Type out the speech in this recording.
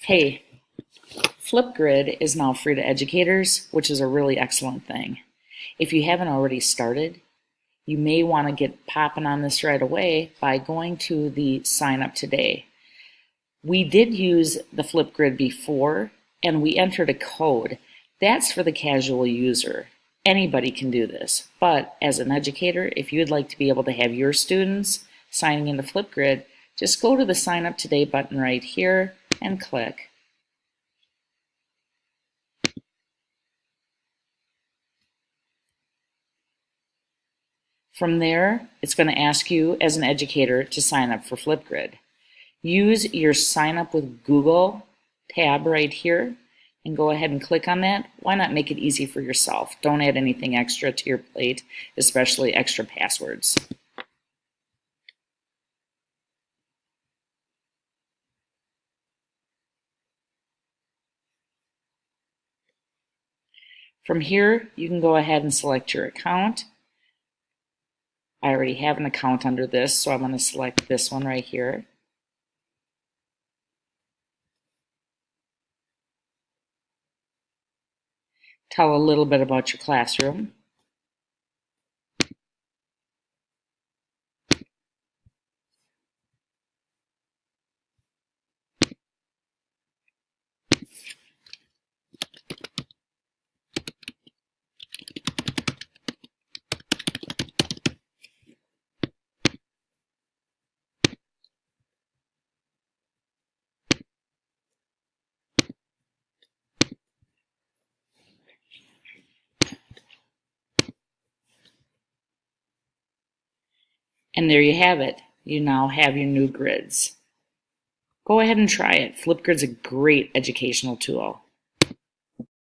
Hey, Flipgrid is now free to educators, which is a really excellent thing. If you haven't already started, you may want to get popping on this right away by going to the sign up today. We did use the Flipgrid before, and we entered a code. That's for the casual user. Anybody can do this, but as an educator, if you'd like to be able to have your students signing into Flipgrid, just go to the sign up today button right here and click. From there, it's going to ask you as an educator to sign up for Flipgrid. Use your Sign Up with Google tab right here and go ahead and click on that. Why not make it easy for yourself? Don't add anything extra to your plate, especially extra passwords. From here, you can go ahead and select your account. I already have an account under this, so I'm going to select this one right here. Tell a little bit about your classroom. And there you have it. You now have your new grids. Go ahead and try it. Flipgrid's a great educational tool.